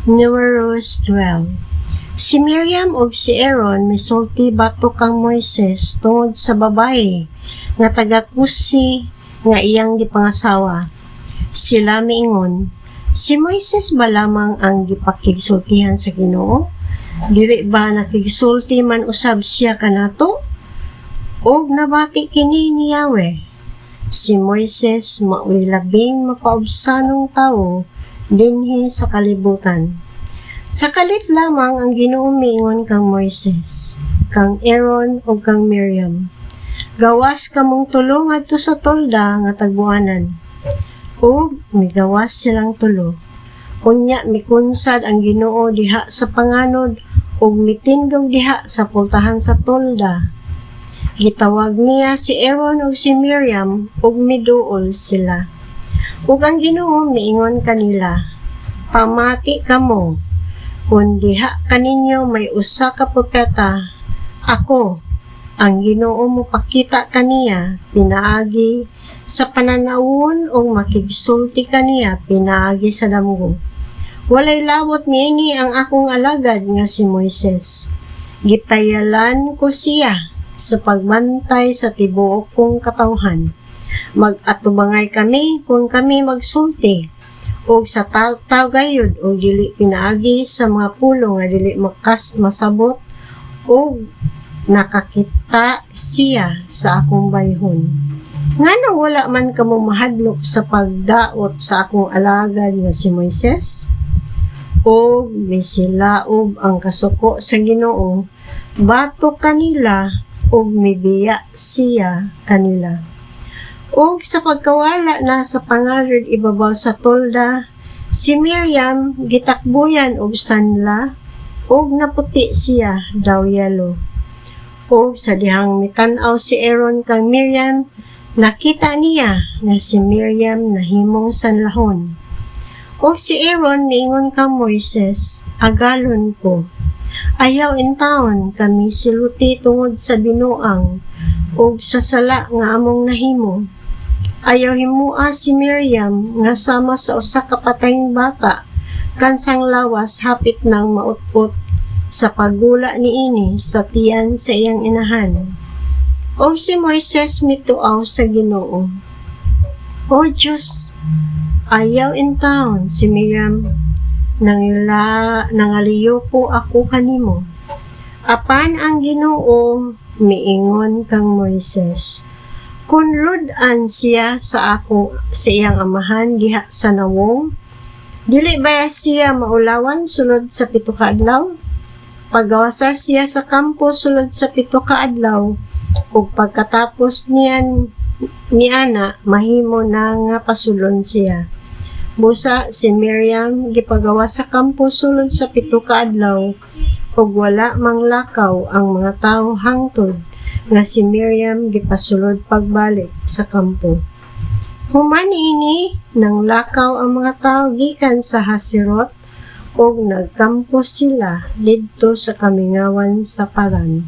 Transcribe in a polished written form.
Numerous 12. Si Miriam ug si Aaron misulti batok kang Moises tungod sa babae nga taga-Kusi nga iyang gipangasawa. Sila miingon, si Moises ba lamang ang gipakigsultihan sa Ginoo? Dili ba nakigsulti man usab siya kanato? Og nabati kini ni Yahweh. Si Moises maoy labing mapaubsanong tawo dinhi sa kalibutan. Sa kalit lamang ang Ginoo miingon kang Moises, kang Aaron ug kang Miriam. Gawas kamong tulo ngadto sa tolda nga tagbuanan. Ug migawas silang tulo. Unya mikunsad ang Ginoo diha sa panganod ug mitindog diha sa pultahan sa tolda. Gitawag niya si Aaron ug si Miriam ug miduol sila. Ug ang Ginoo miingon kanila, pamati kamo, kung diha kaninyo may usa ka propeta, ako, ang Ginoo mo pakita kaniya, pinaagi sa pananawon o makigsulti kaniya, pinaagi sa damgo. Walay lawot niini ang akong alagad nga si Moises. Gitayalan ko siya sa pagbantay sa tibuok kong katawhan. Mag-atubangay kami kung kami magsulti o sa tagayod o dili pinaagi sa mga pulo nga dili masabot o nakakita siya sa akong bayhon. Ngano wala man kamo mahadlok sa pagdaot sa akong alagad nga si Moises? O misilaob ang kasuko sa Ginoo, bato kanila o mibiya siya kanila. Ug sa pagkawala na sa pangarod ibabaw sa tolda, si Miriam gitakbuyan og sanla ug naputi siya daw yelo. Ug sa dihang mitan-aw si Aaron kang Miriam, nakita niya na si Miriam nahimong sanlahon. Ug si Aaron niingon kang Moises, agalon ko. Ayaw intawon kami siluti tungod sa binuang ug sa sala nga among nahimo. Ayaw himua si Miriam nga sama sa usa ka patayng bata kansang lawas hapit nang maut-ut sa paggula niini sa tiyan sa iyang inahan. O si Moises mituaw sa Ginoo. O Diyos, ayaw intawon si Miriam nangaliyo po ako kanimo. Apan ang Ginoo miingon kang Moises, kunlud-an siya sa iyang amahan diha sa nawong, dili ba siya maulawan sulod sa 7 ka adlaw? Pagawasa siya sa kampo sulod sa 7 ka adlaw, ug pagkatapos niana mahimo na nga pasulon siya. Busa si Miriam gipagawa sa kampo sulod sa 7 ka adlaw, ug wala mang lakaw ang mga tawo hangtod nga si Miriam gipasulod pagbalik sa kampo. Human ini nang lakaw ang mga tawo gikan sa Haserot ug nagkampo sila didto sa kamingawan sa Paran.